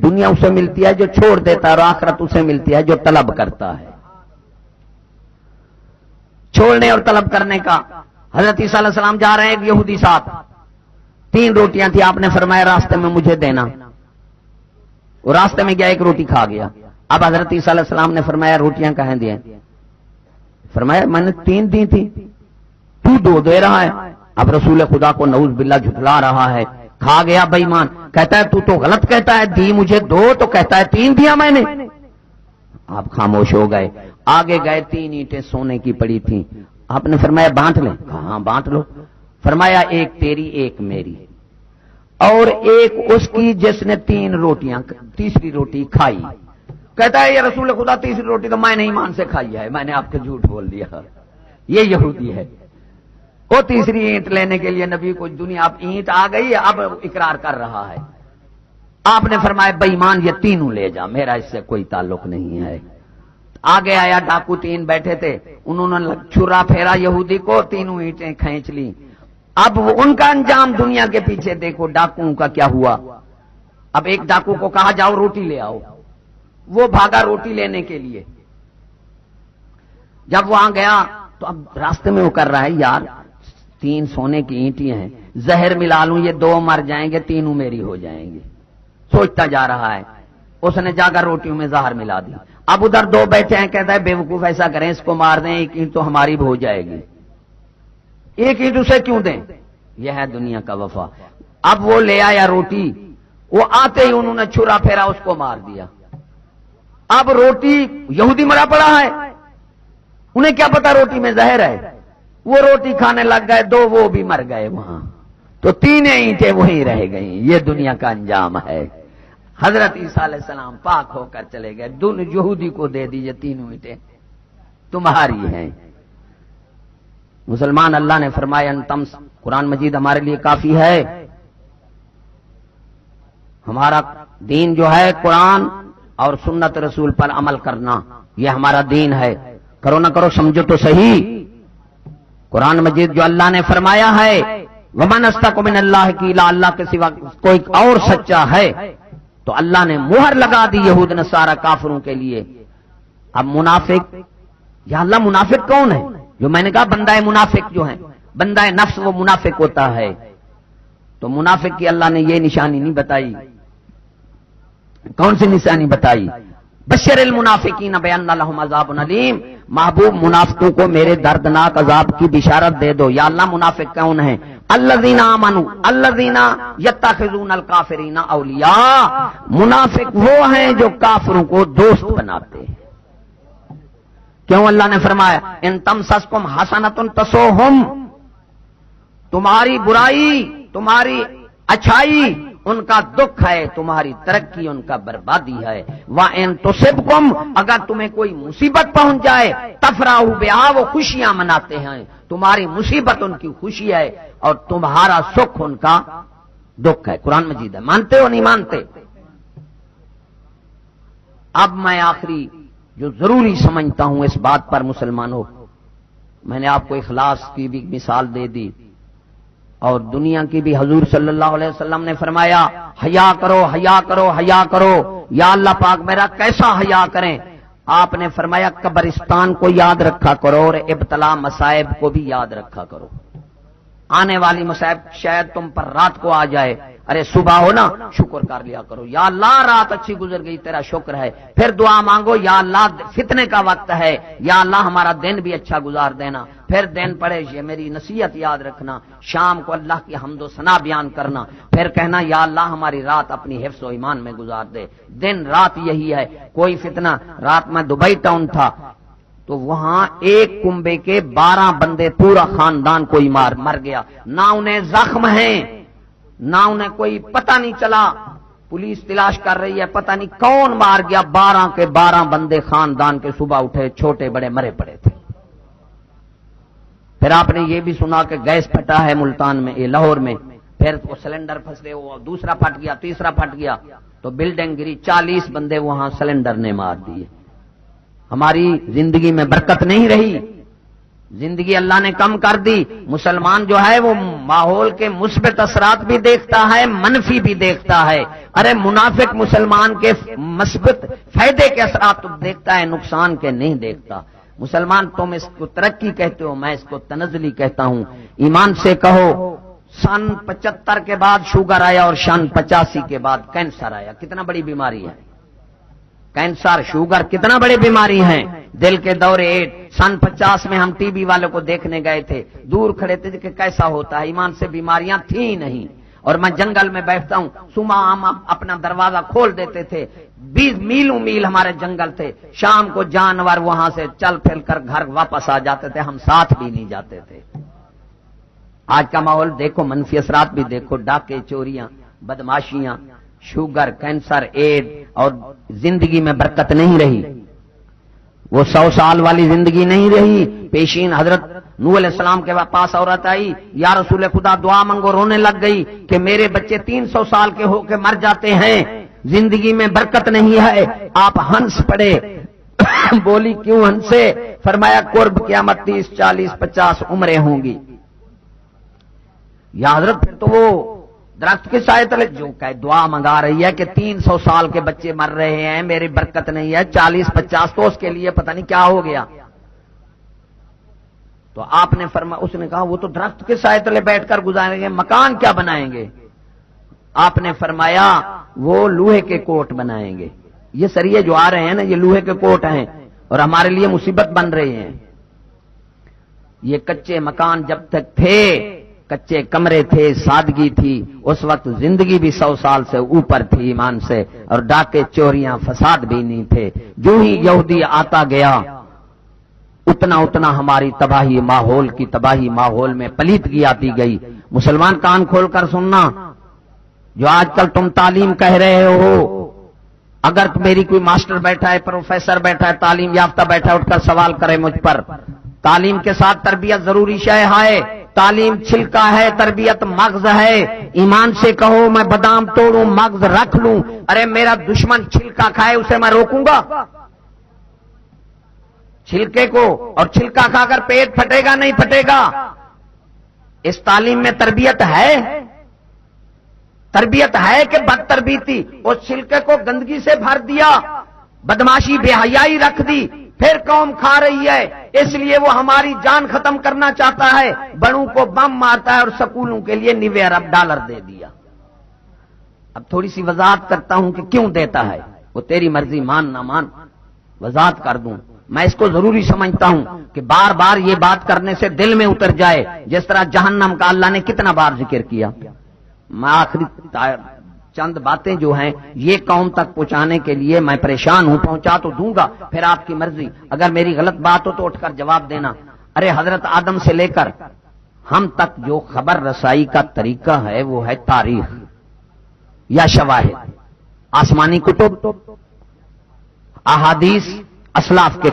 دنیا اسے ملتی ہے جو چھوڑ دیتا ہے اور آخرت اسے ملتی ہے جو طلب کرتا ہے. چھوڑنے اور طلب کرنے کا. حضرت عیسیٰ علیہ السلام جا رہے ہیں ایک یہودی ساتھ, 3 روٹیاں تھی, آپ نے فرمایا راستے میں مجھے دینا. وہ راستے میں گیا, ایک روٹی کھا گیا. اب حضرت عیسیٰ علیہ السلام نے فرمایا روٹیاں کہیں دی ہیں؟ فرمایا میں نے 3 دی تھی, تو 2 دے رہا ہے. اب رسول خدا کو نعوذ باللہ جھٹلا رہا ہے, کھا گیا بے ایمان. کہتا ہے تو غلط کہتا ہے, دی مجھے 2 تو کہتا ہے 3 دیا میں نے. آپ خاموش ہو گئے. آگے گئے, 3 اینٹیں سونے کی پڑی تھیں. آپ نے فرمایا بانٹ لیں؟ ہاں بانٹ لو. فرمایا ایک تیری ایک میری, اور ایک اس کی جس نے 3 روٹیاں, تیسری روٹی کھائی. کہتا ہے یہ رسول خدا تیسری روٹی تو میں نے ایمان سے کھائی ہے, میں نے آپ کو جھوٹ بول دیا. یہ یہودی ہے. وہ تیسری اینٹ لینے کے لیے نبی کو دنیا, اب اینٹ آ گئی, اب اقرار کر رہا ہے. آپ نے فرمایا بے ایمان یہ 3 لے جا, میرا اس سے کوئی تعلق نہیں ہے. آگے آیا ڈاکو, 3 بیٹھے تھے, انہوں نے چھرا پھیرا یہودی کو, 3 اینٹیں کھینچ لی. اب ان کا انجام دنیا کے پیچھے دیکھو ڈاکوؤں کا کیا ہوا. اب ایک ڈاکو کو کہا جاؤ روٹی لے آؤ, وہ بھاگا روٹی لینے کے لیے. جب وہاں گیا تو اب راستے میں وہ کر رہا ہے یار 3 سونے کی اینٹیں ہیں, زہر ملا لوں, یہ 2 مر جائیں گے, 3 میری ہو جائیں گے. سوچتا جا رہا ہے. اس نے جا کر روٹیوں میں زہر ملا دی. اب ادھر 2 بیٹھے ہیں, کہتا ہے بیوقوف ایسا کریں اس کو مار دیں, 1 اینٹ تو ہماری بھی ہو جائے گی. 1 اینٹ اسے کیوں دیں؟ یہ ہے دنیا کا وفا. اب وہ لے آیا روٹی, وہ آتے ہی انہوں نے چھرا پھیرا, اس کو مار دیا. اب روٹی, یہودی مرا پڑا ہے, انہیں کیا پتا روٹی میں زہر ہے. وہ روٹی کھانے لگ گئے, 2 وہ بھی مر گئے وہاں, تو 3 اینٹیں وہیں رہ گئیں. یہ دنیا کا انجام ہے. حضرت عیسیٰ علیہ السلام پاک ہو کر چلے گئے, یہودی کو دے دیجئے 3 اینٹیں تمہاری ہیں. مسلمان, اللہ نے فرمایا تم, قرآن مجید ہمارے لیے کافی ہے. ہمارا دین جو ہے قرآن اور سنت رسول پر عمل کرنا, یہ ہمارا دین ہے. کرو نہ کرو سمجھو تو صحیح. قرآن مجید جو اللہ نے فرمایا ہے ومن اصدق من اللہ کی, اللہ کے سوا کوئی اور سچا ہے, تو اللہ نے مہر لگا دی یہود نصارہ کافروں کے لیے. اب منافق, یا اللہ منافق کون ہے؟ جو میں نے کہا بندہ منافق جو ہے, بندہ نفس وہ منافق ہوتا ہے. تو منافق کی اللہ نے یہ نشانی نہیں بتائی. کون سی نشانی بتائی؟ بشر المنافقین بان لهم عذاب علیم, محبوب منافقوں کو میرے دردناک عذاب کی بشارت دے دو. یا اللہ منافق کون ہیں؟ الذین آمنوا الذین یتخذون الکافرین اولیاء, منافق وہ ہیں جو کافروں کو دوست بناتے ہیں. کیوں اللہ نے فرمایا ان تمسسکم حسنۃ تسؤہم, تمہاری برائی تمہاری اچھائی ان کا دکھ ہے, تمہاری ترقی ان کا بربادی ہے. وَإِن تُصِبْكُمْ, اگر تمہیں کوئی مصیبت پہنچ جائے, تفرحوا بہا, وہ خوشیاں مناتے ہیں. تمہاری مصیبت ان کی خوشی ہے اور تمہارا سکھ ان کا دکھ ہے. قرآن مجید ہے, مانتے ہو نہیں مانتے؟ اب میں آخری جو ضروری سمجھتا ہوں اس بات پر مسلمانوں, میں نے آپ کو اخلاص کی بھی مثال دے دی, اور دنیا کی بھی. حضور صلی اللہ علیہ وسلم نے فرمایا حیا کرو حیا کرو حیا کرو. یا اللہ پاک میرا کیسا حیا کریں؟ آپ نے فرمایا قبرستان کو یاد رکھا کرو اور ابتلا مصائب کو بھی یاد رکھا کرو. آنے والی مصائب شاید تم پر رات کو آ جائے, ارے صبح ہو نا شکر کر لیا کرو, یا اللہ رات اچھی گزر گئی تیرا شکر ہے. پھر دعا مانگو یا اللہ فتنے کا وقت ہے, یا اللہ ہمارا دن بھی اچھا گزار دینا. پھر دن پڑے یہ میری نصیحت یاد رکھنا, شام کو اللہ کی حمد و ثنا بیان کرنا. پھر کہنا یا اللہ ہماری رات اپنی حفظ و ایمان میں گزار دے. دن رات یہی ہے, کوئی فتنہ. رات میں دبئی ٹاؤن تھا, تو وہاں ایک کنبے کے 12 بندے, پورا خاندان کوئی مر گیا. نہ انہیں زخم ہیں, نہ انہیں کوئی پتہ نہیں چلا. پولیس تلاش کر رہی ہے, پتہ نہیں کون مار گیا. 12 کے 12 بندے خاندان کے صبح اٹھے, چھوٹے بڑے مرے پڑے تھے. پھر آپ نے یہ بھی سنا کہ گیس پھٹا ہے ملتان میں, لاہور میں. پھر وہ سلنڈر پھنس گئے, وہ دوسرا پھٹ گیا, تیسرا پھٹ گیا, تو بلڈنگ گری. 40 بندے وہاں سلنڈر نے مار دیے. ہماری زندگی میں برکت نہیں رہی. زندگی اللہ نے کم کر دی. مسلمان جو ہے وہ ماحول کے مثبت اثرات بھی دیکھتا ہے، منفی بھی دیکھتا ہے. ارے منافق مسلمان کے مثبت فائدے کے اثرات تو دیکھتا ہے، نقصان کے نہیں دیکھتا. مسلمان تم اس کو ترقی کہتے ہو، میں اس کو تنزلی کہتا ہوں. ایمان سے کہو، سن 75 کے بعد شوگر آیا اور سن 85 کے بعد کینسر آیا. کتنا بڑی بیماری ہے کینسر، شوگر، کتنا بڑی بیماری ہیں. دل کے دورے. سن 50 میں ہم ٹی بی والوں کو دیکھنے گئے تھے، دور کھڑے تھے کہ کیسا ہوتا ہے. ایمان سے بیماریاں تھیں نہیں. اور میں جنگل میں بیٹھتا ہوں، صبح ہم اپنا دروازہ کھول دیتے تھے، 20 میلوں میل ہمارے جنگل تھے. شام کو جانور وہاں سے چل پھر کر گھر واپس آ جاتے تھے، ہم ساتھ بھی نہیں جاتے تھے. آج کا ماحول دیکھو، منفی اثرات بھی دیکھو، ڈاکے، چوریاں، بدماشیاں، شوگر، کینسر، ایڈ، اور زندگی میں برکت نہیں رہی. وہ 100 سال والی زندگی نہیں رہی. پیشین حضرت نوح علیہ السلام کے پاس عورت آئی، یا رسول خدا دعا منگو. رونے لگ گئی کہ میرے بچے 300 سال کے ہو کے مر جاتے ہیں، زندگی میں برکت نہیں ہے. آپ ہنس پڑے. بولی کیوں ہنسے؟ فرمایا قرب قیامت 30 40 50 عمریں ہوں گی. یا حضرت پھر تو وہ درخت کے سائے تلے جو کہ دعا منگا رہی ہے کہ 300 سال کے بچے مر رہے ہیں، میری برکت نہیں ہے، 40 50 تو اس کے لیے پتہ نہیں کیا ہو گیا. تو آپ نے فرمایا، اس نے کہا وہ تو درخت کے سائے تلے بیٹھ کر گزاریں گے، مکان کیا بنائیں گے؟ آپ نے فرمایا وہ لوہے کے کوٹ بنائیں گے. یہ سریے جو آ رہے ہیں نا، یہ لوہے کے کوٹ ہیں اور ہمارے لیے مصیبت بن رہے ہیں. یہ کچے مکان جب تک تھے، کچے کمرے تھے، سادگی تھی، اس وقت زندگی بھی 100 سال سے اوپر تھی ایمان سے، اور ڈاکے، چوریاں، فساد بھی نہیں تھے. جو ہی یہودی آتا گیا اتنا اتنا ہماری تباہی، ماحول کی تباہی، ماحول میں پلیدگی آتی گئی. مسلمان کان کھول کر سننا، جو آج کل تم تعلیم کہہ رہے ہو، اگر میری کوئی ماسٹر بیٹھا ہے، پروفیسر بیٹھا ہے، تعلیم یافتہ بیٹھا ہے، اٹھ کر سوال کرے مجھ پر. تعلیم کے ساتھ تربیت ضروری شے ہے. تعلیم چھلکا ہے، تربیت مغز ہے. ایمان سے کہو میں بادام توڑوں، مغز رکھ لوں. ارے میرا دشمن چھلکا کھائے، اسے میں روکوں گا؟ چھلکے کو، اور چھلکا کھا کر پیٹ پھٹے گا نہیں پھٹے گا؟ اس تعلیم میں تربیت ہے؟ تربیت ہے کہ بد تربیتی؟ اس چھلکے کو گندگی سے بھر دیا، بدماشی، بے حیائی رکھ دی، پھر قوم کھا رہی ہے. اس لیے وہ ہماری جان ختم کرنا چاہتا ہے، بڑوں کو بم مارتا ہے اور سکولوں کے لیے $90 ارب دے دیا. اب تھوڑی سی وضاحت کرتا ہوں کہ کیوں دیتا ہے. وہ تیری مرضی، مان نہ مان، وضاحت کر دوں. میں اس کو ضروری سمجھتا ہوں کہ بار بار یہ بات کرنے سے دل میں اتر جائے، جس طرح جہنم کا اللہ نے کتنا بار ذکر کیا. میں آخری چند باتیں جو ہیں یہ قوم تک پہنچانے کے لیے میں پریشان ہوں. پہنچا تو دوں گا، پھر آپ کی مرضی. اگر میری غلط بات ہو تو اٹھ کر جواب دینا. ارے حضرت آدم سے لے کر ہم تک جو خبر رسائی کا طریقہ ہے وہ ہے تاریخ یا شواہد، آسمانی کتب، احادیث، اسلاف کے